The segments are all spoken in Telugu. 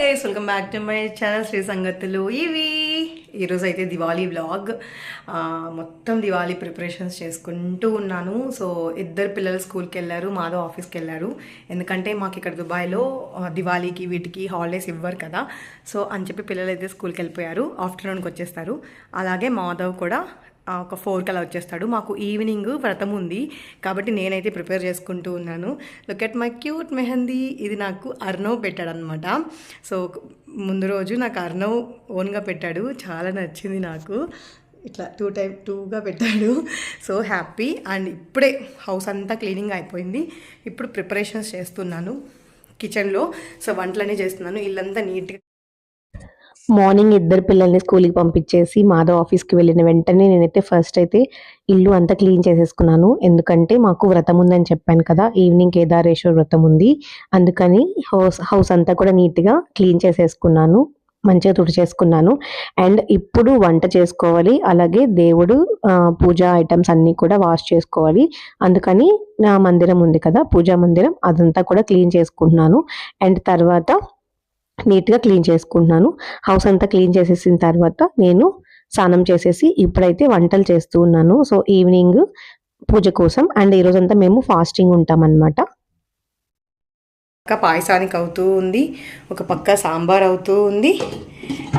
Welcome back to my channel Sri సంగతులు ఇవి. ఈరోజు అయితే దివాళీ వ్లాగ్. మొత్తం దివాళీ ప్రిపరేషన్స్ చేసుకుంటూ ఉన్నాను. సో ఇద్దరు పిల్లలు స్కూల్కి వెళ్ళారు, మాధవ్ ఆఫీస్కి వెళ్ళారు. ఎందుకంటే మాకు ఇక్కడ దుబాయ్లో దివాళీకి వీటికి హాలిడేస్ ఇవ్వరు కదా. సో అని చెప్పి పిల్లలు అయితే స్కూల్కి వెళ్ళిపోయారు, ఆఫ్టర్నూన్కి వచ్చేస్తారు. అలాగే మాధవ్ కూడా ఒక 4 అలా వచ్చేస్తాడు. మాకు ఈవినింగ్ వ్రతం ఉంది కాబట్టి నేనైతే ప్రిపేర్ చేసుకుంటూ ఉన్నాను. Look at my cute mehndi. ఇది నాకు అర్ణవ్ పెట్టాడనమాట. సో ముందు రోజు నాకు అర్ణవ్ ఓన్గా పెట్టాడు, చాలా నచ్చింది నాకు. ఇట్లా 2x2గా పెట్టాడు. So happy. అండ్ ఇప్పుడే హౌస్ అంతా క్లీనింగ్ అయిపోయింది. ఇప్పుడు ప్రిపరేషన్స్ చేస్తున్నాను కిచెన్లో. సో వంటలన్నీ చేస్తున్నాను. ఇల్లంతా నీట్గా. మార్నింగ్ ఇద్దరు పిల్లల్ని స్కూల్కి పంపించేసి మాధవ్ ఆఫీస్కి వెళ్ళిన వెంటనే నేనైతే ఫస్ట్ అయితే ఇల్లు అంతా క్లీన్ చేసేసుకున్నాను. ఎందుకంటే మాకు వ్రతం ఉందని చెప్పాను కదా, ఈవినింగ్ కేదారేశ్వర వ్రతం ఉంది. అందుకని హౌస్ అంతా కూడా నీట్గా క్లీన్ చేసేసుకున్నాను, మంచిగా తుడిచేసుకున్నాను. అండ్ ఇప్పుడు వంట చేసుకోవాలి, అలాగే దేవుడు పూజా ఐటమ్స్ అన్నీ కూడా వాష్ చేసుకోవాలి. అందుకని నా మందిరం ఉంది కదా, పూజా మందిరం, అదంతా కూడా క్లీన్ చేసుకుంటున్నాను. అండ్ తర్వాత నీట్గా క్లీన్ చేసుకుంటున్నాను. హౌస్ అంతా క్లీన్ చేసేసిన తర్వాత నేను స్నానం చేసేసి ఇప్పుడైతే వంటలు చేస్తూ ఉన్నాను. సో ఈవినింగ్ పూజ కోసం. అండ్ ఈరోజంతా మేము ఫాస్టింగ్ ఉంటామన్నమాట. పక్క పాయసానికి అవుతూ ఉంది, ఒక పక్క సాంబార్ అవుతూ ఉంది.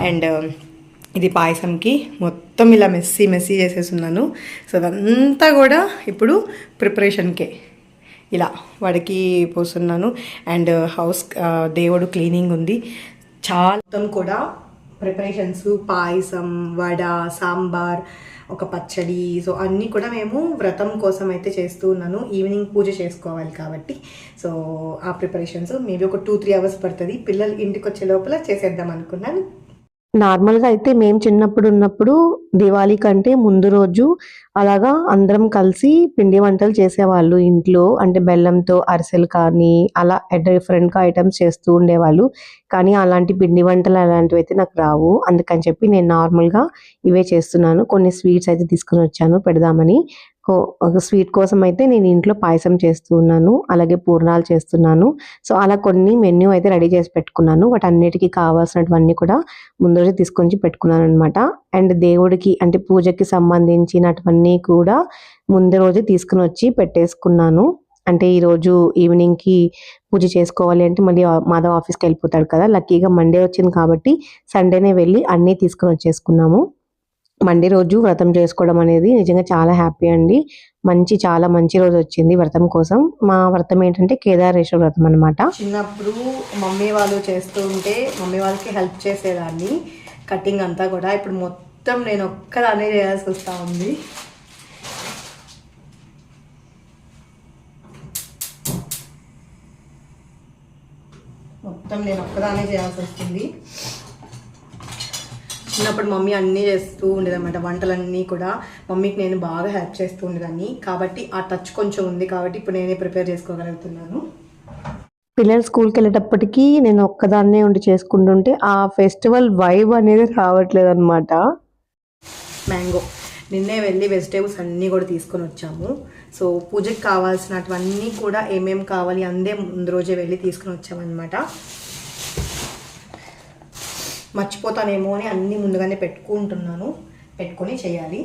అండ్ ఇది పాయసంకి మొత్తం ఇలా మెస్సీ చేసేస్తున్నాను. సో అదంతా కూడా ఇప్పుడు ప్రిపరేషన్కే ఇలా వాడికి పోస్తున్నాను. అండ్ హౌస్ దేవుడు క్లీనింగ్ ఉంది. చాలా కూడా ప్రిపరేషన్స్, పాయసం, వడ, సాంబార్, ఒక పచ్చడి. సో అన్నీ కూడా మేము వ్రతం కోసం అయితే చేస్తూ ఉన్నాను. ఈవినింగ్ పూజ చేసుకోవాలి కాబట్టి సో ఆ ప్రిపరేషన్స్ మేబీ ఒక 2-3 అవర్స్ పడుతుంది. పిల్లలు ఇంటికి వచ్చే లోపల చేసేద్దాం అనుకున్నాను. నార్మల్గా అయితే మేము చిన్నప్పుడు ఉన్నప్పుడు దివాళీ కంటే ముందు రోజు అలాగా అందరం కలిసి పిండి వంటలు చేసేవాళ్ళు ఇంట్లో. అంటే బెల్లంతో అరిసెలు కానీ అలా డిఫరెంట్గా ఐటమ్స్ చేస్తూ ఉండేవాళ్ళు. కానీ అలాంటి పిండి వంటలు అలాంటివి అయితే నాకు రావు. అందుకని చెప్పి నేను నార్మల్గా ఇవే చేస్తున్నాను. కొన్ని స్వీట్స్ అయితే తీసుకుని వచ్చాను పెడదామని. ఒక స్వీట్ కోసం అయితే నేను ఇంట్లో పాయసం చేస్తూ ఉన్నాను, అలాగే పూర్ణాలు చేస్తున్నాను. సో అలా కొన్ని మెన్యూ అయితే రెడీ చేసి పెట్టుకున్నాను. వాటన్నిటికీ కావాల్సినటువన్నీ కూడా ముందు రోజు తీసుకొని పెట్టుకున్నాను అనమాట. అండ్ దేవుడికి అంటే పూజకి సంబంధించినటువన్నీ కూడా ముందు రోజు తీసుకుని వచ్చి పెట్టేసుకున్నాను. అంటే ఈరోజు ఈవినింగ్కి పూజ చేసుకోవాలి అంటే మళ్ళీ మాధవ్ ఆఫీస్కి వెళ్ళిపోతాడు కదా. లక్కీగా మండే వచ్చింది కాబట్టి సండేనే వెళ్ళి అన్నీ తీసుకుని వచ్చేసుకున్నాము. మండే రోజు వ్రతం చేసుకోవడం అనేది నిజంగా చాలా హ్యాపీ అండి. చాలా మంచి రోజు వచ్చింది వ్రతం కోసం. మా వ్రతం ఏంటంటే కేదారేశ్వర వ్రతం అనమాట. చిన్నప్పుడు మమ్మీ వాళ్ళు చేస్తూ ఉంటే మమ్మీ వాళ్ళకి హెల్ప్ చేసేదాన్ని కటింగ్ అంతా కూడా. ఇప్పుడు మొత్తం నేను ఒక్కదానే చేయాల్సి వస్తూ ఉంది. మొత్తం నేను ఒక్కదానే చేయాల్సి వస్తుంది. చిన్నప్పుడు మమ్మీ అన్నీ చేస్తూ ఉండేదన్నమాట, వంటలన్నీ కూడా మమ్మీకి నేను బాగా హెల్ప్ చేస్తూ ఉండేదాన్ని. కాబట్టి ఆ టచ్ కొంచెం ఉంది కాబట్టి ఇప్పుడు నేనే ప్రిపేర్ చేసుకోగలుగుతున్నాను. పిల్లలు స్కూల్కి వెళ్ళేటప్పటికీ నేను ఒక్కదాన్నే ఉండి చేసుకుంటుంటే ఆ ఫెస్టివల్ వైబ్ అనేది రావట్లేదు అనమాట. మ్యాంగో నిన్నే వెళ్ళి వెజిటేబుల్స్ అన్నీ కూడా తీసుకొని వచ్చాము. సో పూజకి కావాల్సినటువన్నీ కూడా ఏమేమి కావాలి అందే ముందు రోజే వెళ్ళి తీసుకొని వచ్చామన్నమాట. మర్చిపోతానేమో అని అన్నీ ముందుగానే పెట్టుకొని చేయాలి.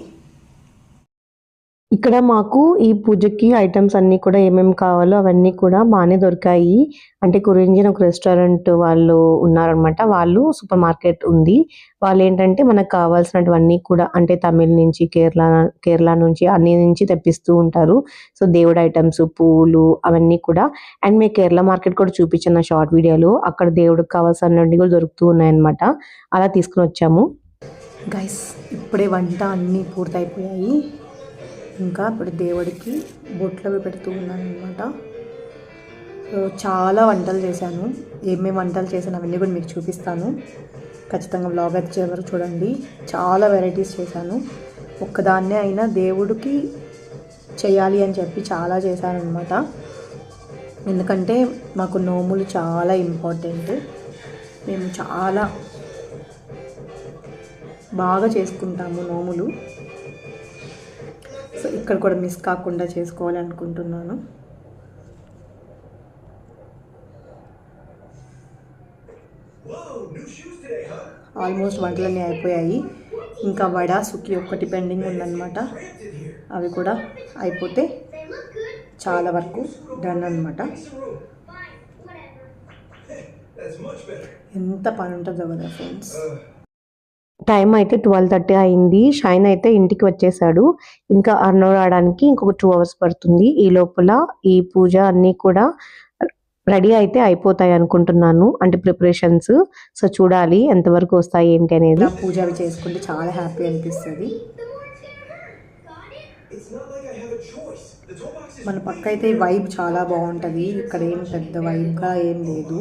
ఇక్కడ మాకు ఈ పూజకి ఐటమ్స్ అన్నీ కూడా ఏమేమి కావాలో అవన్నీ కూడా బాగానే దొరికాయి. అంటే కురింజిన ఒక రెస్టారెంట్ వాళ్ళు ఉన్నారనమాట. వాళ్ళు సూపర్ మార్కెట్ ఉంది. వాళ్ళు ఏంటంటే మనకు కావాల్సినటువన్నీ కూడా అంటే తమిళ నుంచి కేరళ నుంచి అన్ని నుంచి తెప్పిస్తూ ఉంటారు. సో దేవుడు ఐటమ్స్, పూలు అవన్నీ కూడా. అండ్ మీ కేరళ మార్కెట్ కూడా చూపించిన షార్ట్ వీడియోలో అక్కడ దేవుడికి కావాల్సినవన్నీ కూడా దొరుకుతూ ఉన్నాయన్నమాట. అలా తీసుకుని వచ్చాము. గైస్ ఇప్పుడే వంట అన్నీ పూర్తయిపోయాయి. ఇంకా ఇప్పుడు దేవుడికి బొట్లు అవి పెడుతూ ఉన్నాను అనమాట. సో చాలా వంటలు చేశాను. ఏమేమి వంటలు చేశాను అవన్నీ కూడా మీకు చూపిస్తాను. ఖచ్చితంగా వ్లాగ్ వచ్చే వరకు చూడండి. చాలా వెరైటీస్ చేశాను. ఒక్కదాన్నే అయినా దేవుడికి చేయాలి అని చెప్పి చాలా చేశాను అనమాట. ఎందుకంటే మాకు నోములు చాలా ఇంపార్టెంట్. మేము చాలా బాగా చేసుకుంటాము నోములు. సో ఇక్కడ కూడా మిస్ కాకుండా చేసుకోవాలి అనుకుంటున్నాను. ఆల్మోస్ట్ వంటలన్నీ అయిపోయాయి. ఇంకా వడ సుఖి ఒక్కటి పెండింగ్ ఉందన్నమాట. అవి కూడా అయిపోతే చాలా వరకు డన్ అనమాట. ఎంత పని ఉంటుందో కదా ఫ్రెండ్స్. టైం అయితే 12:30 అయింది. షైన్ అయితే ఇంటికి వచ్చేసాడు. ఇంకా అర్నవ్ రావడానికి ఇంకొక 2 అవర్స్ పడుతుంది. ఈ లోపల ఈ పూజ అన్నీ కూడా రెడీ అయితే అయిపోతాయి అనుకుంటున్నాను, అంటే ప్రిపరేషన్స్. సో చూడాలి ఎంతవరకు వస్తాయి ఏంటి అనేది. పూజ అవి చేసుకుంటే చాలా హ్యాపీ అనిపిస్తుంది. మన పక్క అయితే వైబ్ చాలా బాగుంటుంది. ఇక్కడ ఏం పెద్ద వైబ్గా ఏం లేదు.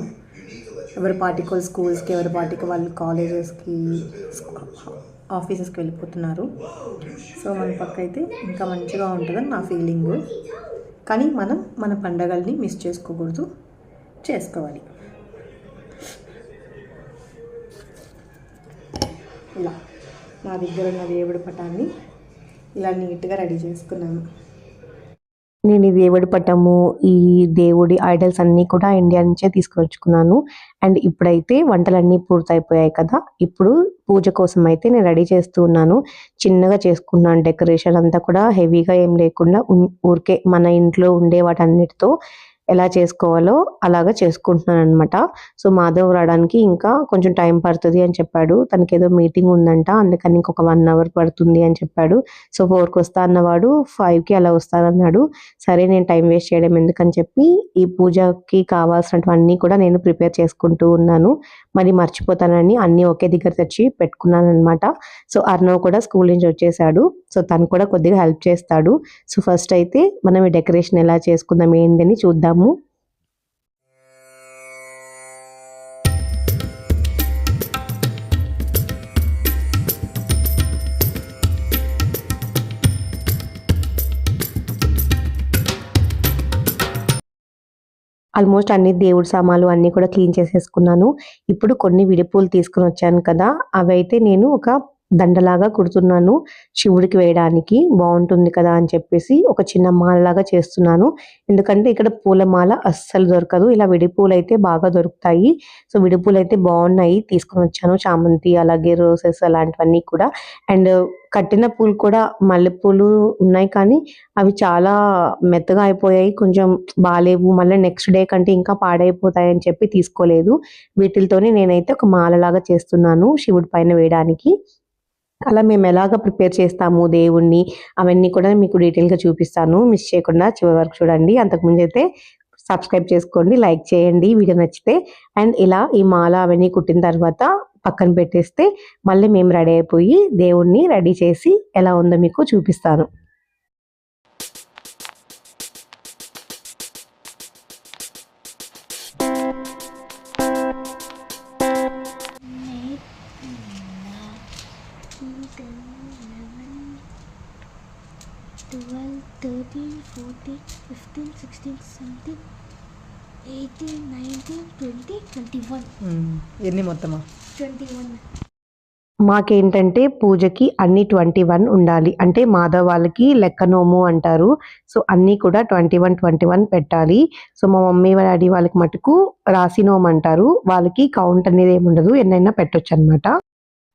ఎవరి పార్టీకి స్కూల్స్కి, ఎవరి పార్టీకి వాళ్ళు కాలేజెస్కి, ఆఫీసెస్కి వెళ్ళిపోతున్నారు. సో మన పక్క అయితే ఇంకా మంచిగా ఉంటుందని నా ఫీలింగ్. కానీ మనం మన పండగల్ని మిస్ చేసుకోకూడదు, చేసుకోవాలి. ఇలా నా దగ్గర ఉన్న దేవుడి పటాన్ని ఇలా నీట్గా రెడీ చేసుకున్నాను. నేను ఈ దేవుడి పటము, ఈ దేవుడి ఐడల్స్ అన్నీ కూడా ఇండియా నుంచే తీసుకొచ్చుకున్నాను. అండ్ ఇప్పుడైతే వంటలన్నీ పూర్తయిపోయాయి కదా, ఇప్పుడు పూజ కోసం అయితే నేను రెడీ చేస్తూ ఉన్నాను. చిన్నగా చేసుకున్నాను డెకరేషన్ అంతా కూడా, హెవీగా ఏం లేకుండా ఊరికే మన ఇంట్లో ఉండే వాటన్నిటితో ఎలా చేసుకోవాలో అలాగా చేసుకుంటున్నాను అనమాట. సో మాధవ్ రావడానికి ఇంకా కొంచెం టైం పడుతుంది అని చెప్పాడు. తనకి ఏదో మీటింగ్ ఉందంట, అందుకని ఇంకొక 1 అవర్ పడుతుంది అని చెప్పాడు. సో 4కి వస్తా అన్నవాడు 5కి అలా వస్తానన్నాడు. సరే నేను టైం వేస్ట్ చేయడం ఎందుకని చెప్పి ఈ పూజకి కావాల్సినటువన్నీ కూడా నేను ప్రిపేర్ చేసుకుంటూ ఉన్నాను. మరి మర్చిపోతానని అన్నీ ఒకే దగ్గర తెచ్చి పెట్టుకున్నాను అనమాట. సో అర్నవ్ కూడా స్కూల్ నుంచి వచ్చేసాడు. సో తను కూడా కొద్దిగా హెల్ప్ చేస్తాడు. సో ఫస్ట్ అయితే మనం ఈ డెకరేషన్ ఎలా చేసుకుందాం ఏంటని చూద్దాము. ఆల్మోస్ట్ అన్ని దేవుడి సామాన్లు అన్నీ కూడా క్లీన్ చేసేసుకున్నాను. ఇప్పుడు కొన్ని విడిపూలు తీసుకుని వచ్చాను కదా, అవి అయితే నేను ఒక దండలాగా కుడుతున్నాను. శివుడికి వేయడానికి బాగుంటుంది కదా అని చెప్పేసి ఒక చిన్న మాలలాగా చేస్తున్నాను. ఎందుకంటే ఇక్కడ పూలమాల అస్సలు దొరకదు, ఇలా విడిపూలు అయితే బాగా దొరుకుతాయి. సో విడిపూలు అయితే బాగున్నాయి, తీసుకొని వచ్చాను. చామంతి, అలాగే రోసెస్ అలాంటివన్నీ కూడా. అండ్ కట్టిన పూలు కూడా మల్లెపూలు ఉన్నాయి, కానీ అవి చాలా మెత్తగా అయిపోయాయి, కొంచెం బాగాలేవు. మళ్ళీ నెక్స్ట్ డే కంటే ఇంకా పాడైపోతాయి అని చెప్పి తీసుకోలేదు. వీటితోనే నేనైతే ఒక మాలలాగా చేస్తున్నాను శివుడి పైన వేయడానికి. అలా మేము ఎలాగ ప్రిపేర్ చేస్తాము దేవుణ్ణి అవన్నీ కూడా మీకు డీటెయిల్గా చూపిస్తాను. మిస్ చేయకుండా చివరి వరకు చూడండి. అంతకుముందు అయితే సబ్స్క్రైబ్ చేసుకోండి, లైక్ చేయండి వీడియో నచ్చితే. అండ్ ఇలా ఈ మాల అవన్నీ కుట్టిన తర్వాత పక్కన పెట్టేస్తే మళ్ళీ మేము రెడీ అయిపోయి దేవుణ్ణి రెడీ చేసి ఎలా ఉందో మీకు చూపిస్తాను. ఎన్ని మొత్తమా? 21. మాకేంటంటే పూజకి అన్ని 21 ఉండాలి. అంటే మాధవ్ వాళ్ళకి లెక్క నోము అంటారు. సో అన్నీ కూడా 21, 21 పెట్టాలి. సో మా మమ్మీ డాడీ వాళ్ళకి మటుకు రాసి నోము అంటారు. వాళ్ళకి కౌంట్ అనేది ఏమి ఉండదు, ఎన్నైనా పెట్టొచ్చు అనమాట.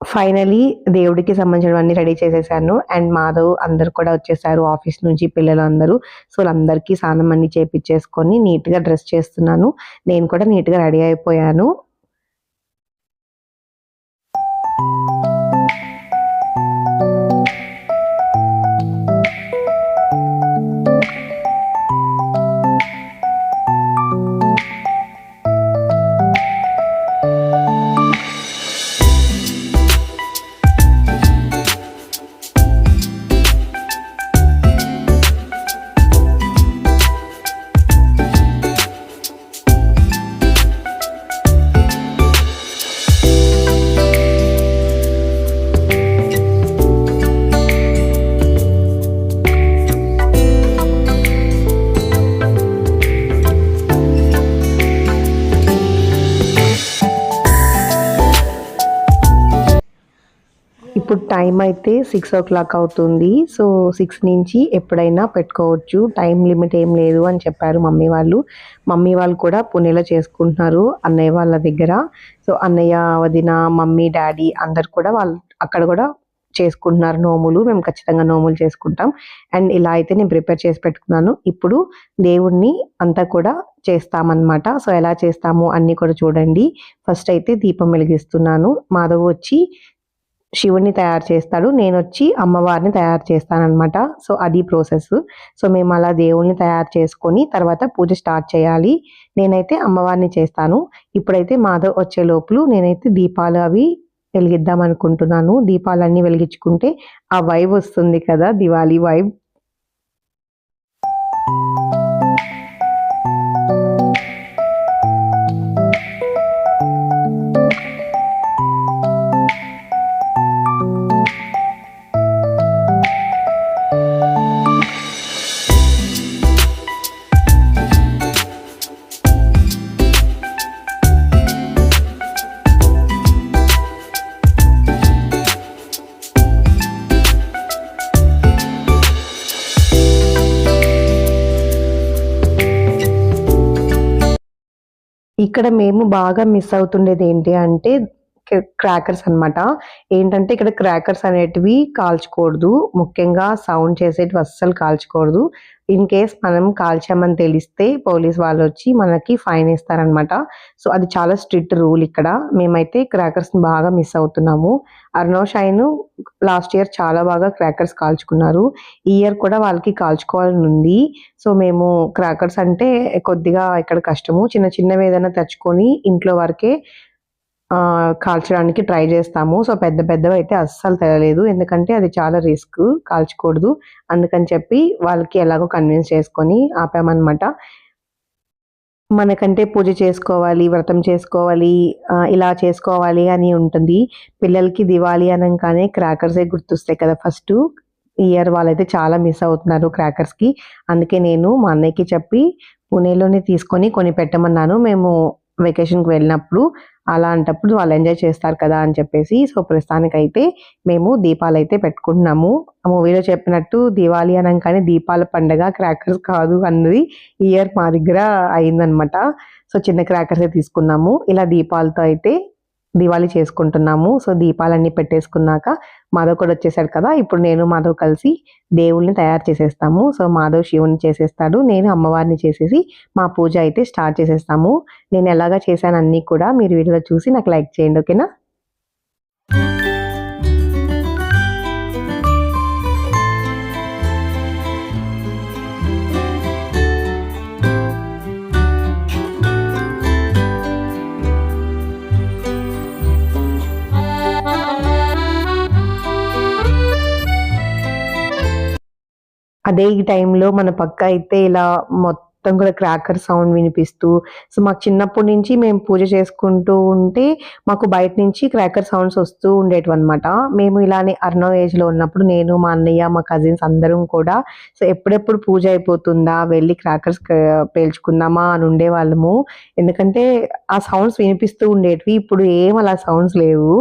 ఫైనలీ దేవుడికి సంబంధించినవన్నీ రెడీ చేసేసాను. అండ్ మాధవ్ అందరు కూడా వచ్చేసారు ఆఫీస్ నుంచి, పిల్లలు అందరూ. సో వాళ్ళందరికీ స్నానం అన్ని చేపించేసుకొని నీట్గా డ్రెస్ చేస్తున్నాను. నేను కూడా నీట్గా రెడీ అయిపోయాను. ఇప్పుడు టైం అయితే 6:00 అవుతుంది. సో 6 నుంచి ఎప్పుడైనా పెట్టుకోవచ్చు. టైం లిమిట్ ఏం లేదు అని చెప్పారు మమ్మీ వాళ్ళు. మమ్మీ వాళ్ళు కూడా పుణేలో చేసుకుంటున్నారు అన్నయ్య వాళ్ళ దగ్గర. సో అన్నయ్య, వదిన, మమ్మీ, డ్యాడీ అందరు కూడా వాళ్ళు అక్కడ కూడా చేసుకుంటున్నారు నోములు. మేము ఖచ్చితంగా నోములు చేసుకుంటాం. అండ్ ఇలా అయితే నేను ప్రిపేర్ చేసి పెట్టుకున్నాను. ఇప్పుడు దేవుడిని అంతా కూడా చేస్తామన్నమాట. సో ఎలా చేస్తాము అన్నీ కూడా చూడండి. ఫస్ట్ అయితే దీపం వెలిగిస్తున్నాను. మాధవ్ వచ్చి శివుడిని తయారు చేస్తాడు. నేనొచ్చి అమ్మవారిని తయారు చేస్తాననమాట. సో అది ప్రాసెస్. సో మేము అలా దేవుడిని తయారు చేసుకొని తర్వాత పూజ స్టార్ట్ చేయాలి. నేనైతే అమ్మవారిని చేస్తాను. ఇప్పుడైతే మాధవ్ వచ్చే లోపల నేనైతే దీపాలు అవి వెలిగిద్దాం అనుకుంటున్నాను. దీపాలన్నీ వెలిగించుకుంటే ఆ వైబ్ వస్తుంది కదా, దివాళీ వైబ్. ఇక్కడ మేము బాగా మిస్ అవుతుండేది ఏంటి అంటే క్రాకర్స్ అన్నమాట. ఏంటంటే ఇక్కడ క్రాకర్స్ అనేటివి కాల్చకూడదు. ముఖ్యంగా సౌండ్ చేసేటివి అస్సలు కాల్చకూడదు. ఇన్ కేస్ మనం కాల్చామని తెలిస్తే పోలీస్ వాళ్ళు వచ్చి మనకి ఫైన్ ఇస్తారనమాట. సో అది చాలా స్ట్రిక్ట్ రూల్ ఇక్కడ. మేమైతే క్రాకర్స్ బాగా మిస్ అవుతున్నాము. అర్నవ్, షైన్ లాస్ట్ ఇయర్ చాలా బాగా క్రాకర్స్ కాల్చుకున్నారు. ఈ ఇయర్ కూడా వాళ్ళకి కాల్చుకోవాలని ఉంది. సో మేము క్రాకర్స్ అంటే కొద్దిగా ఇక్కడ కష్టము. చిన్న చిన్నవి ఏదైనా తెచ్చుకొని ఇంట్లో వరకే కాల్చడానికి ట్రై చేస్తాము. సో పెద్ద పెద్దవి అయితే అస్సలు తెలలేదు. ఎందుకంటే అది చాలా రిస్క్, కాల్చకూడదు. అందుకని చెప్పి వాళ్ళకి ఎలాగో కన్విన్స్ చేసుకొని ఆపామన్నమాట. మనకంటే పూజ చేసుకోవాలి, వ్రతం చేసుకోవాలి, ఇలా చేసుకోవాలి అని ఉంటుంది. పిల్లలకి దివాళీ అనంగానే క్రాకర్సే గుర్తొస్తాయి కదా ఫస్ట్. ఈ ఇయర్ వాళ్ళైతే చాలా మిస్ అవుతున్నారు క్రాకర్స్‌కి. అందుకే నేను మా అన్నయ్యకి చెప్పి పుణేలోనే తీసుకొని కొని పెట్టమన్నాను. మేము వెకేషన్‌కి వెళ్ళినప్పుడు అలాంటప్పుడు వాళ్ళు ఎంజాయ్ చేస్తారు కదా అని చెప్పేసి. సో ప్రస్తుతానికైతే మేము దీపాలైతే పెట్టుకుంటున్నాము. ఆ మూవీలో చెప్పినట్టు దివాళీ అనంగానే దీపాల పండగ, క్రాకర్స్ కాదు అన్నది ఈ ఇయర్ మా దగ్గర అయిందనమాట. సో చిన్న క్రాకర్సే తీసుకున్నాము. ఇలా దీపాలతో అయితే దివాళీ చేసుకుంటున్నాము. సో దీపాలన్నీ పెట్టేసుకున్నాక మాధవ్ కూడా వచ్చేసాడు కదా. ఇప్పుడు నేను మాధవ్ కలిసి దేవుళ్ళని తయారు చేసేస్తాము. సో మాధవ్ శివుని చేసేస్తాడు. నేను అమ్మవారిని చేసేసి మా పూజ అయితే స్టార్ట్ చేసేస్తాము. నేను ఎలాగా చేశాను అన్నీ కూడా మీరు వీడియోలో చూసి నాకు లైక్ చేయండి, ఓకేనా? అదే ఈ టైంలో మన పక్క అయితే ఇలా మొత్తం కూడా క్రాకర్ సౌండ్ వినిపిస్తూ, సో మాకు చిన్నప్పటి నుంచి మేము పూజ చేసుకుంటూ ఉంటే మాకు బయట నుంచి క్రాకర్ సౌండ్స్ వస్తూ ఉండేటివన్నమాట. మేము ఇలానే అర్నవ్ ఏజ్‌లో ఉన్నప్పుడు నేను, మా అన్నయ్య, మా కజిన్స్ అందరం కూడా సో ఎప్పుడెప్పుడు పూజ అయిపోతుందా, వెళ్ళి క్రాకర్స్ పేల్చుకుందామా అని ఉండేవాళ్ళము. ఎందుకంటే ఆ సౌండ్స్ వినిపిస్తూ ఉండేటివి. ఇప్పుడు ఏం అలా సౌండ్స్ లేవు.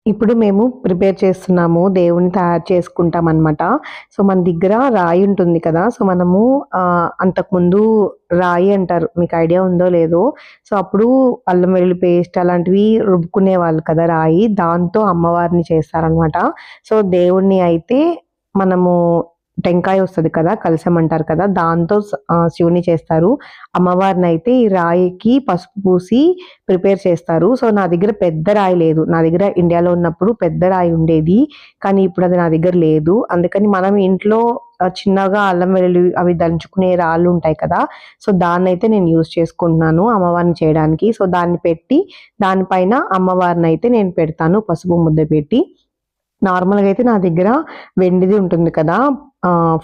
ఇప్పుడు మేము ప్రిపేర్ చేస్తున్నాము. దేవుడిని తయారు చేసుకుంటామనమాట. సో మన దగ్గర రాయి ఉంటుంది కదా. సో మనము అంతకుముందు రాయి అంటారు. మీకు ఐడియా ఉందో లేదో. సో అప్పుడు అల్లం వెల్లుల్లి పేస్ట్ అలాంటివి రుబ్బుకునేవాళ్ళు కదా రాయి. దాంతో అమ్మవారిని చేస్తారనమాట. సో దేవుడిని అయితే మనము టెంకాయ వస్తది కదా, కలశం అంటారు కదా, దాంతో శివుని చేస్తారు. అమ్మవారిని అయితే ఈ రాయికి పసుపు పూసి ప్రిపేర్ చేస్తారు. సో నా దగ్గర పెద్ద రాయి లేదు. నా దగ్గర ఇండియాలో ఉన్నప్పుడు పెద్ద రాయి ఉండేది. కానీ ఇప్పుడు అది నా దగ్గర లేదు. అందుకని మనం ఇంట్లో చిన్నగా అల్లం వెల్లుల్లి అవి దంచుకునే రాళ్ళు ఉంటాయి కదా. సో దాన్నైతే నేను యూజ్ చేసుకుంటున్నాను అమ్మవారిని చేయడానికి. సో దాన్ని పెట్టి దానిపైన అమ్మవారిని అయితే నేను పెడతాను పసుపు ముద్ద పెట్టి. నార్మల్‌గా అయితే నా దగ్గర వెండిది ఉంటుంది కదా!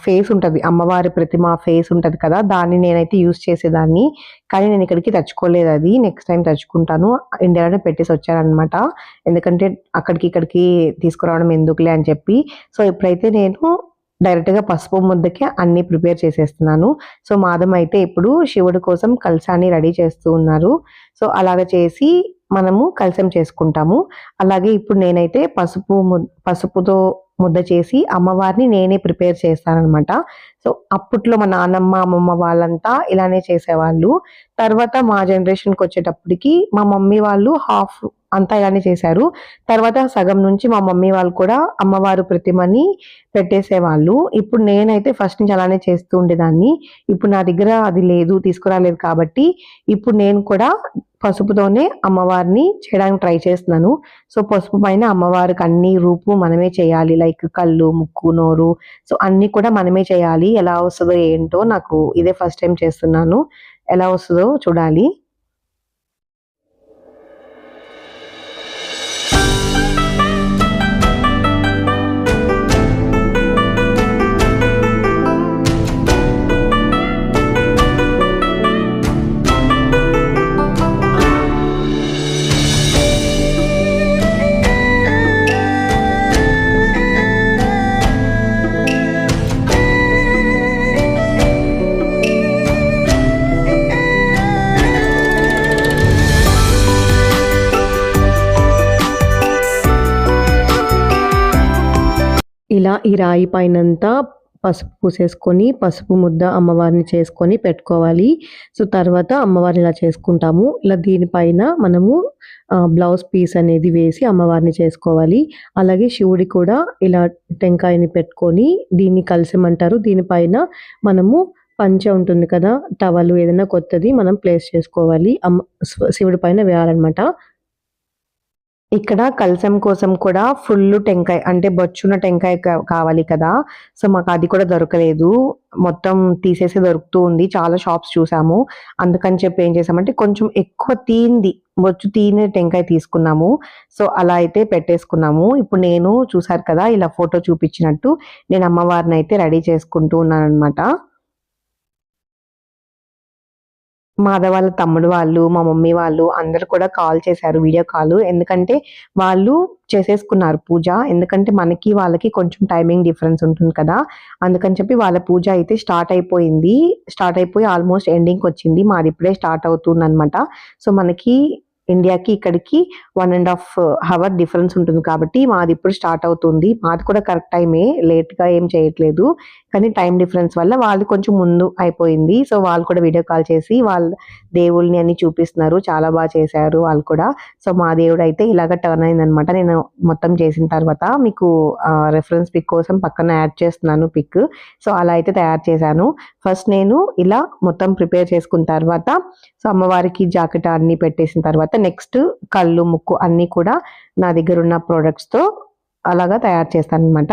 ఫేస్ ఉంటది. అమ్మవారి ప్రతిమ ఫేస్ ఉంటది కదా! దాన్ని నేనైతే యూజ్ చేసేదాన్ని. కానీ నేను ఇక్కడికి తెచ్చుకోలేదది. నెక్స్ట్ టైమ్ తెచ్చుకుంటాను. ఇండియాలోనే పెట్టేసొచ్చాననమాట. ఎందుకంటే అక్కడికి, ఇక్కడికి తీసుకురావడం ఎందుకులే అని చెప్పి. సో, ఇప్పుడైతే నేను డైరెక్ట్‌గా పసుపు ముద్దకే అన్నీ ప్రిపేర్ చేసేస్తున్నాను. సో, మాధవమైతే ఇప్పుడు శివుడి కోసం కలశాన్ని రెడీ చేస్తూ ఉన్నారు. సో, అలాగ చేసి మనము కలశం చేసుకుంటాము. అలాగే ఇప్పుడు నేనైతే పసుపుతో ముద్ద చేసి అమ్మవారిని నేనే ప్రిపేర్ చేస్తాననమాట. సో, అప్పట్లో మా నాన్నమ్మ, అమ్మమ్మ వాళ్ళంతా ఇలానే చేసేవాళ్ళు. తర్వాత మా జనరేషన్‌కొచ్చేటప్పటికి మా మమ్మీ వాళ్ళు హాఫ్ అంతా ఇలానే చేశారు. తర్వాత సగం నుంచి మా మమ్మీ వాళ్ళు కూడా అమ్మవారు ప్రతిమని పెట్టేసేవాళ్ళు. ఇప్పుడు నేనైతే ఫస్ట్ నుంచి అలానే చేస్తూ ఉండేదాన్ని. ఇప్పుడు నా దగ్గర అది లేదు, తీసుకురాలేదు కాబట్టి ఇప్పుడు నేను కూడా పసుపుతోనే అమ్మవారిని చేయడానికి ట్రై చేస్తున్నాను. సో, పసుపు పైన అమ్మవారికి అన్ని రూపు మనమే చేయాలి. లైక్ కళ్ళు, ముక్కు, నోరు సో, అన్నీ కూడా మనమే చేయాలి. ఎలా వస్తదో ఏంటో నాకు ఇదే ఫస్ట్ టైమ్ చేస్తున్నాను. ఎలా వస్తదో చూడాలి. ఇలా ఈ రాయి పైనంతా పసుపు పూసేసుకొని, పసుపు ముద్ద అమ్మవారిని చేసుకొని పెట్టుకోవాలి. సో, తర్వాత అమ్మవారిని ఇలా చేసుకుంటాము. ఇలా దీనిపైన మనము బ్లౌజ్ పీస్ అనేది వేసి అమ్మవారిని చేసుకోవాలి. అలాగే శివుడి కూడా ఇలా టెంకాయని పెట్టుకొని దీన్ని కలశమంటారు. దీనిపైన మనము పంచ ఉంటుంది కదా! టవలు ఏదైనా కొత్తది మనం ప్లేస్ చేసుకోవాలి. శివుడి పైన వేయాలనమాట. ఇక్కడ కలశం కోసం కూడా ఫుల్లు టెంకాయ అంటే బొచ్చున్న టెంకాయ కావాలి కదా! సో, మాకది కూడా దొరకలేదు. మొత్తం తీసేసి దొరుకుతూ ఉంది. చాలా షాప్స్ చూసాము. అందుకని చెప్పి ఏం చేసామంటే కొంచెం ఎక్కువ బొచ్చు తీయని టెంకాయ తీసుకున్నాము. సో, అలా అయితే పెట్టేసుకున్నాము. ఇప్పుడు నేను చూసారు కదా! ఇలా ఫోటో చూపించినట్టు నేను అమ్మవారినైతే రెడీ చేసుకుంటూ ఉన్నాననమాట. వాళ్ళ తమ్ముడు వాళ్ళు, మా మమ్మీ వాళ్ళు అందరూ కూడా కాల్ చేశారు వీడియో కాల్. ఎందుకంటే వాళ్ళు చేసేసుకున్నారు పూజ. ఎందుకంటే మనకి, వాళ్ళకి కొంచెం టైమింగ్ డిఫరెన్స్ ఉంటుంది కదా! అందుకని చెప్పి వాళ్ళ పూజ అయితే స్టార్ట్ అయిపోయింది. స్టార్ట్ అయిపోయి ఆల్మోస్ట్ ఎండింగ్‌కొచ్చింది. మాది ఇప్పుడే స్టార్ట్ అవుతుందనమాట. సో, మనకి ఇండియాకి, ఇక్కడికి 1½ అవర్ డిఫరెన్స్ ఉంటుంది కాబట్టి మాది ఇప్పుడు స్టార్ట్ అవుతుంది. మాది కూడా కరెక్ట్ టైమే. లేట్‌గా ఏం చేయట్లేదు. కానీ టైం డిఫరెన్స్ వల్ల వాళ్ళది కొంచెం ముందు అయిపోయింది. సో, వాళ్ళు కూడా వీడియో కాల్ చేసి వాళ్ళ దేవుళ్ళని అన్ని చూపిస్తున్నారు. చాలా బాగా చేశారు వాళ్ళు కూడా. సో, మా దేవుడైతే ఇలాగ టర్న్ అయిందనమాట. నేను మొత్తం చేసిన తర్వాత మీకు రిఫరెన్స్ పిక్ కోసం పక్కన యాడ్ చేస్తున్నాను పిక్. సో, అలా అయితే తయారు చేశాను. ఫస్ట్ నేను ఇలా మొత్తం ప్రిపేర్ చేసుకున్న తర్వాత సో, అమ్మవారికి జాకెట్ అన్నీ పెట్టేసిన తర్వాత నెక్స్ట్ కళ్ళు, ముక్కు అన్నీ కూడా నా దగ్గరున్న ప్రొడక్ట్స్‌తో అలాగా తయారు చేస్తాననమాట.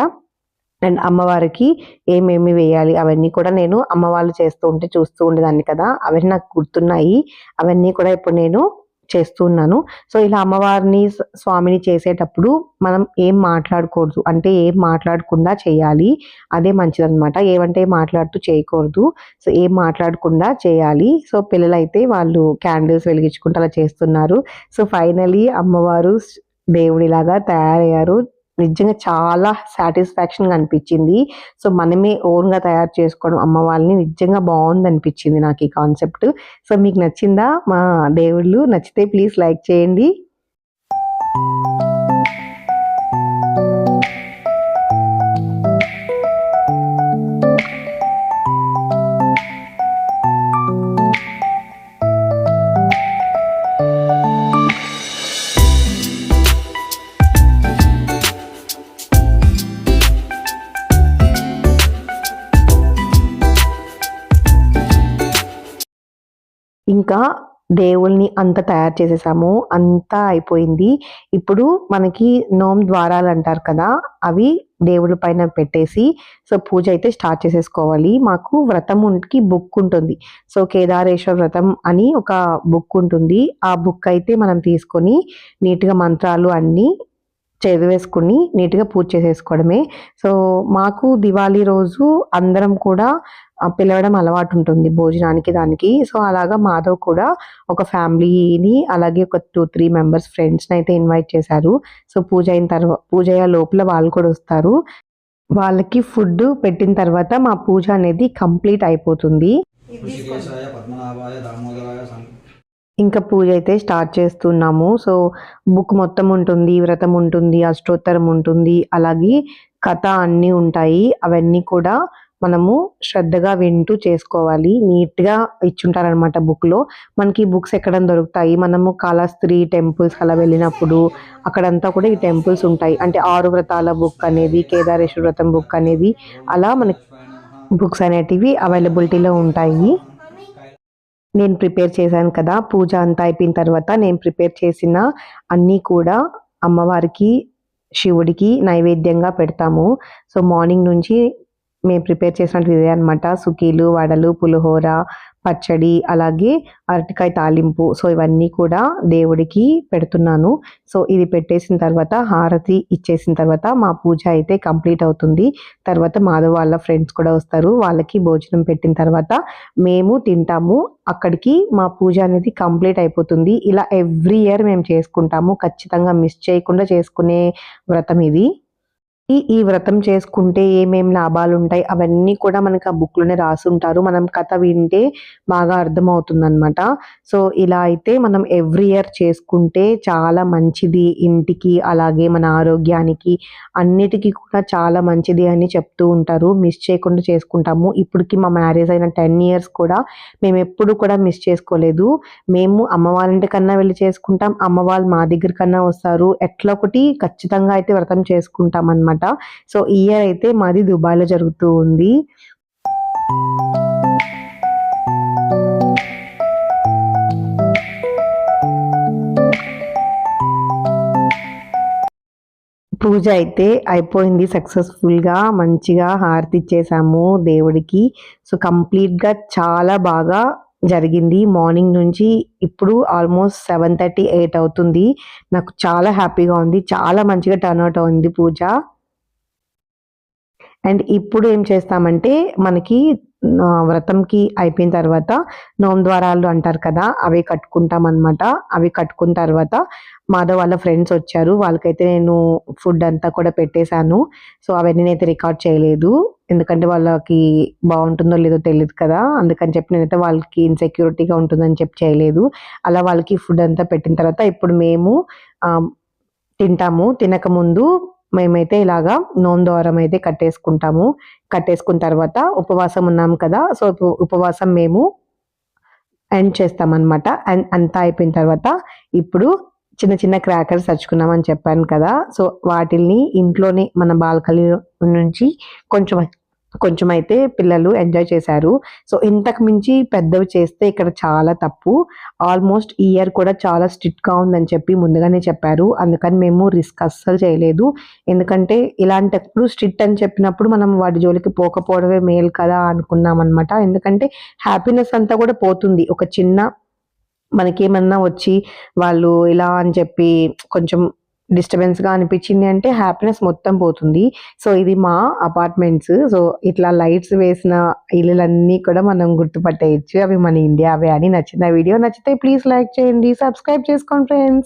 అండ్ అమ్మవారికి ఏమేమి వేయాలి అవన్నీ కూడా నేను అమ్మ వాళ్ళు చేస్తూ ఉంటే చూస్తూ ఉండేదాన్ని కదా! అవన్నీ నాకు గుర్తున్నాయి. అవన్నీ కూడా ఇప్పుడు నేను చేస్తూ ఉన్నాను. సో, ఇలా అమ్మవారిని, స్వామిని చేసేటప్పుడు మనం ఏం మాట్లాడకూడదు. అంటే ఏం మాట్లాడకుండా చేయాలి. అదే మంచిదనమాట. ఏవంటే మాట్లాడుతూ చేయకూడదు. సో, ఏం మాట్లాడకుండా చేయాలి. సో, పిల్లలైతే వాళ్ళు క్యాండిల్స్ వెలిగించుకుంటూ అలా చేస్తున్నారు. సో, ఫైనల్లీ అమ్మవారు దేవుడిలాగా తయారయ్యారు. నిజంగా చాలా సాటిస్ఫాక్షన్‌గా అనిపిచ్చింది. సో, మనమే ఓన్‌గా తయారు చేసుకోవడం అమ్మ వాళ్ళని నిజంగా బావుందనిపిచ్చింది నాకు ఈ కాన్సెప్ట్. సో, మీకు నచ్చిందా మా దేవుళ్ళు? నచ్చితే ప్లీజ్ లైక్ చేయండి. ఇంకా దేవుళ్ళని అంతా తయారు చేసేసాము. అంతా అయిపోయింది. ఇప్పుడు మనకి నోము ద్వారాలంటారు కదా! అవి దేవుడి పైన పెట్టేసి సో, పూజ అయితే స్టార్ట్ చేసేసుకోవాలి. మాకు వ్రతంకి బుక్ ఉంటుంది. సో, కేదారేశ్వర వ్రతం అని ఒక బుక్ ఉంటుంది. ఆ బుక్ అయితే మనం తీసుకొని నీట్‌గా మంత్రాలు అన్నీ చదివేసుకుని నీట్‌గా పూజ చేసేసుకోవడమే. సో, మాకు దివాళీ రోజు అందరం కూడా పిలవడం అలవాటుంటుంది భోజనానికి దానికి. సో, అలాగా మాధవ్ కూడా ఒక ఫ్యామిలీని అలాగే ఒక 2, 3 మెంబర్స్ ఫ్రెండ్స్‌నైతే ఇన్వైట్ చేశారు. సో, పూజ అయ్యే లోపల వాళ్ళు కూడా వస్తారు. వాళ్ళకి ఫుడ్ పెట్టిన తర్వాత మా పూజ అనేది కంప్లీట్ అయిపోతుంది. ఋషికేశాయ పద్మనాభాయ దామోదరాయ ఇంకా పూజ అయితే స్టార్ట్ చేస్తున్నాము. సో, బుక్ మొత్తం ఉంటుంది, వ్రతం ఉంటుంది, అష్టోత్తరం ఉంటుంది, అలాగే కథ అన్నీ ఉంటాయి. అవన్నీ కూడా మనము శ్రద్ధగా వింటూ చేసుకోవాలి. నీట్‌గా ఇచ్చుంటారనమాట బుక్‌లో. మనకి బుక్స్ ఎక్కడ దొరుకుతాయి. మనము కాళహస్తి టెంపుల్స్ అలా వెళ్ళినప్పుడు అక్కడంతా కూడా ఈ టెంపుల్స్ ఉంటాయి. అంటే 6 వ్రతాల బుక్ అనేది, కేదారేశ్వర వ్రతం బుక్ అనేది అలా మనకి బుక్స్ అనేటివి అవైలబిలిటీలో ఉంటాయి. నేను ప్రిపేర్ చేశాను కదా! పూజ అంతా అయిపోయిన తర్వాత నేను ప్రిపేర్ చేసిన అన్నీ కూడా అమ్మవారికి, శివుడికి నైవేద్యంగా పెడతాము. సో, మార్నింగ్ నుంచి మేము ప్రిపేర్ చేసినట్టు ఇదే అనమాట. సుకీలు, వడలు, పులిహోర, పచ్చడి, అలాగే అరటికాయ తాలింపు. సో, ఇవన్నీ కూడా దేవుడికి పెడుతున్నాను. సో, ఇది పెట్టేసిన తర్వాత హారతి ఇచ్చేసిన తర్వాత మా పూజ అయితే కంప్లీట్ అవుతుంది. తర్వాత మాధవ్ వాళ్ళ ఫ్రెండ్స్ కూడా వస్తారు. వాళ్ళకి భోజనం పెట్టిన తర్వాత మేము తింటాము. అక్కడికి మా పూజ అనేది కంప్లీట్ అయిపోతుంది. ఇలా ఎవ్రీ ఇయర్ మేము చేసుకుంటాము. ఖచ్చితంగా మిస్ చేయకుండా చేసుకునే వ్రతం ఇది. ఈ వ్రతం చేసుకుంటే ఏమేం లాభాలుంటాయి అవన్నీ కూడా మనకు ఆ బుక్‌లోనే రాసుంటారు. మనం కథ వింటే బాగా అర్థమవుతుందనమాట. సో, ఇలా అయితే మనం ఎవ్రీ ఇయర్ చేసుకుంటే చాలా మంచిది ఇంటికి, అలాగే మన ఆరోగ్యానికి, అన్నిటికి కూడా చాలా మంచిది అని చెప్తూ ఉంటారు. మిస్ చేయకుండా చేసుకుంటాము. ఇప్పటికి మా మ్యారేజ్ అయిన 10 ఇయర్స్ కూడా మేమెప్పుడు కూడా మిస్ చేసుకోలేదు. మేము అమ్మ వాళ్ళ ఇంటికన్నా వెళ్లి చేసుకుంటాం. అమ్మ వాళ్ళు మా దగ్గరికన్నా వస్తారు. ఎట్లా ఒకటి ఖచ్చితంగా అయితే వ్రతం చేసుకుంటామనమాట. సో, ఈ ఇయర్ అయితే మాది దుబాయ్‌లో జరుగుతూ ఉంది. పూజ అయితే అయిపోయింది సక్సెస్‌ఫుల్‌గా. మంచిగా హారతి ఇచ్చేసాము దేవుడికి. సో, కంప్లీట్‌గా చాలా బాగా జరిగింది. మార్నింగ్ నుంచి ఇప్పుడు ఆల్మోస్ట్ 7:30, 8 అవుతుంది. నాకు చాలా హ్యాపీగా ఉంది. చాలా మంచిగా టర్న్ ఔట్ అయింది పూజ. అండ్ ఇప్పుడు ఏం చేస్తామంటే మనకి వ్రతంకి అయిపోయిన తర్వాత నోముద్వారాలు అంటారు కదా! అవి కట్టుకుంటామనమాట. అవి కట్టుకున్న తర్వాత మాధవ్ వాళ్ళ ఫ్రెండ్స్ వచ్చారు. వాళ్ళకైతే నేను ఫుడ్ అంతా కూడా పెట్టేశాను. సో, అవన్నీ నేనైతే రికార్డ్ చేయలేదు. ఎందుకంటే వాళ్ళకి బావుంటుందో లేదో తెలీదు కదా! అందుకని చెప్పి నేనైతే వాళ్ళకి ఇన్‌సెక్యూరిటీగా ఉంటుందని చెప్పి చేయలేదు. అలా వాళ్ళకి ఫుడ్ అంతా పెట్టిన తర్వాత ఇప్పుడు మేము ఆహ్, తింటాము. తినకముందు మేమైతే ఇలాగా నోముద్వారం అయితే కట్టేసుకుంటాము. కట్టేసుకున్న తర్వాత ఉపవాసం ఉన్నాం కదా! సో, ఉపవాసం మేము ఎండ్ చేస్తామనమాట. అండ్ అంతా అయిపోయిన తర్వాత ఇప్పుడు చిన్న చిన్న క్రాకర్స్ తెచ్చుకున్నామని చెప్పాను కదా! సో, వాటిల్ని ఇంట్లోనే మన బాల్కనీలో నుంచి కొంచెం కొంచెమైతే పిల్లలు ఎంజాయ్ చేశారు. సో, ఇంతకు మించి పెద్దవి చేస్తే ఇక్కడ చాలా తప్పు. ఆల్మోస్ట్ ఈ ఇయర్ కూడా చాలా స్ట్రిక్ట్‌గా ఉందని చెప్పి ముందుగానే చెప్పారు. అందుకని మేము రిస్క్ అస్సలు చేయలేదు. ఎందుకంటే ఇలాంటప్పుడు స్ట్రిక్ట్ అని చెప్పినప్పుడు మనం వాటి జోలికి పోకపోవడమే మేలు కదా అనుకున్నామనమాట. ఎందుకంటే హ్యాపీనెస్ అంతా కూడా పోతుంది. ఒక చిన్న మనకేమన్నా వచ్చి వాళ్ళు ఇలా అని చెప్పి కొంచెం డిస్టర్బెన్స్‌గా అనిపించింది అంటే హ్యాపీనెస్ మొత్తం పోతుంది. సో, ఇది మా అపార్ట్మెంట్స్. సో, ఇట్లా లైట్స్ వేసిన ఇల్లులన్నీ కూడా మనం గుర్తుపట్టేయొచ్చు. అవి మన ఇండియావే అని. నచ్చిందా వీడియో? నచ్చితే ప్లీజ్ లైక్ చేయండి. సబ్స్క్రైబ్ చేసుకోండి ఫ్రెండ్స్.